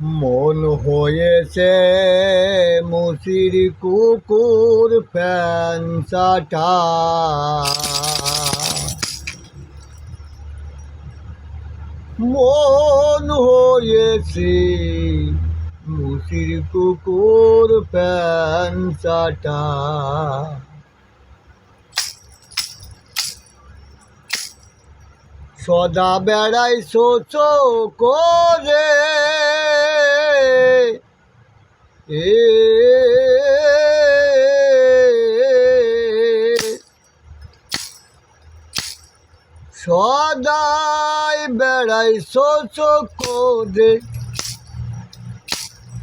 মন হয়েছে মুচির কুকুর ফ্যানসাটা, মন হয়েছে মুচির কুকুর ফ্যানসাটা। সদা বেড়াইছো করে সদাই বেড়াইছো করে,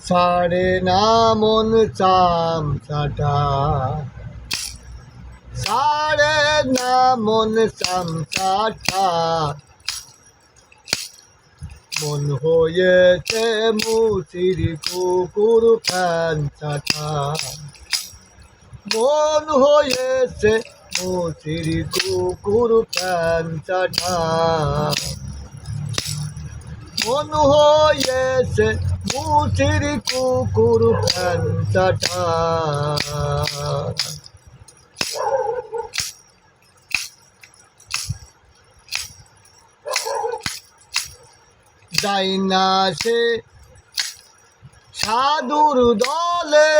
সাড়ে না মন চামচাটা, সাড়ে না মন চামচাটা। মন হয়েছে মুচির কুকুর ফ্যানসাটা, মন হয়েছে মুচির কুকুর ফ্যানসাটা, মন হয়েছে মুচির কুকুর ফ্যানসাটা। যাই না সে সাধুর দলে,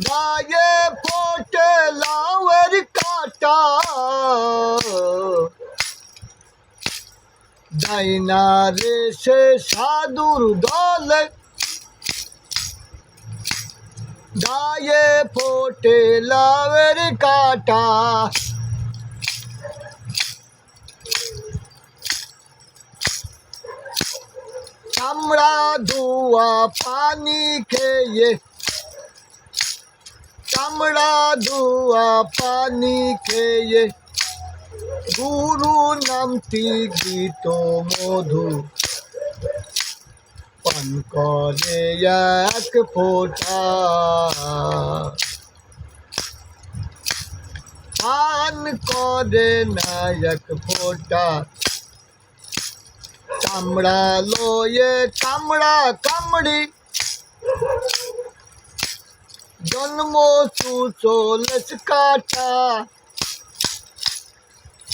গায়ে ফোটে লাউয়ের কাঁটা, যাই না রে সে সাধুর দলে, গায়ে ফোটে লাউয়ের কাঁটা। চামড়া ধোয়া পানি খেয়ে, চামড়া ধোয়া পানি খেয়ে, গুরু নামটি গীত মধু পান করে এক ফোঁটা, পান করে না এক ফোঁটা। চামড়া লয়ে চামড়া কামড়ি, জন্ম চুচলেস কাটা,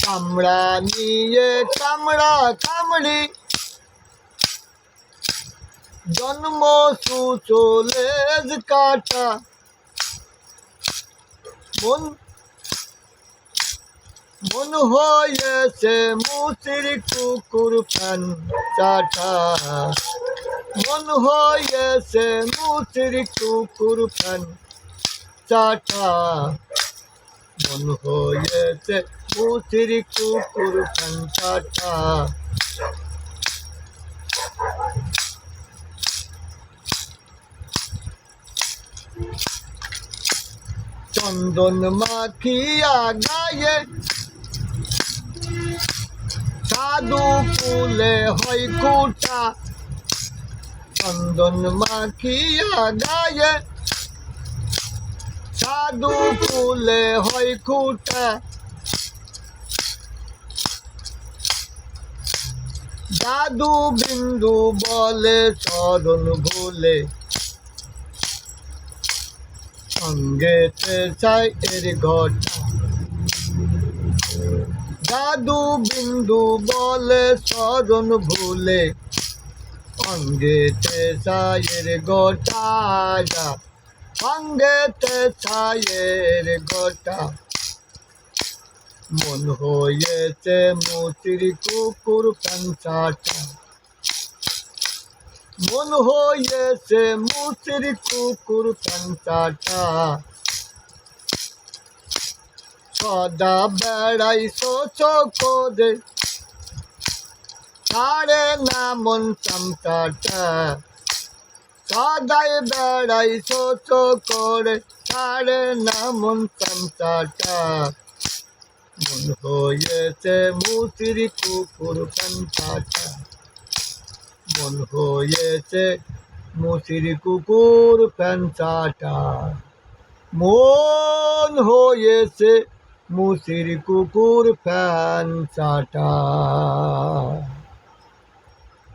চামড়া নিয়ে চামড়া কামড়ি, জন্ম চুচলেস কাটা। মন হয়েছে মুচির কুকুর ফ্যানসাটা, মন হয়েছে মুচির কুকুর ফ্যানসাটা, মন হয়েছে মুচির কুকুর ফ্যানসাটা। চন্দন মাখিয়া গায়ে, সাধু ফুলে হয় কুটা, চন্দন মাখিয়া গায়ে, সাধু ফুলে হয় কুটা। দাদু বিন্দু বলে চরণ ভুলে, সঙ্গেতে চাই এর ঘটা। দাদু বিন্দু বলে চরণ ভুলে, সঙ্গেতে চায়ের গোটা, সঙ্গেতে চায়ের গোটা। মন হয়েছে মুচির কুকুর ফ্যানসাটা, মন হয়েছে মুচির কুকুর ফ্যানসাটা। সদা বেড়াইছো করে, সাড়ে না মন চামচাটা, সদাই বেড়াইছো করে, সাড়ে না মন চামচাটা। মন হয়েছে মুচির কুকুর ফ্যানসাটা, মন হয়েছে মুচির কুকুর ফ্যানসাটা, মন হয়েছে মুসির কুকুর ফ্যান চাটা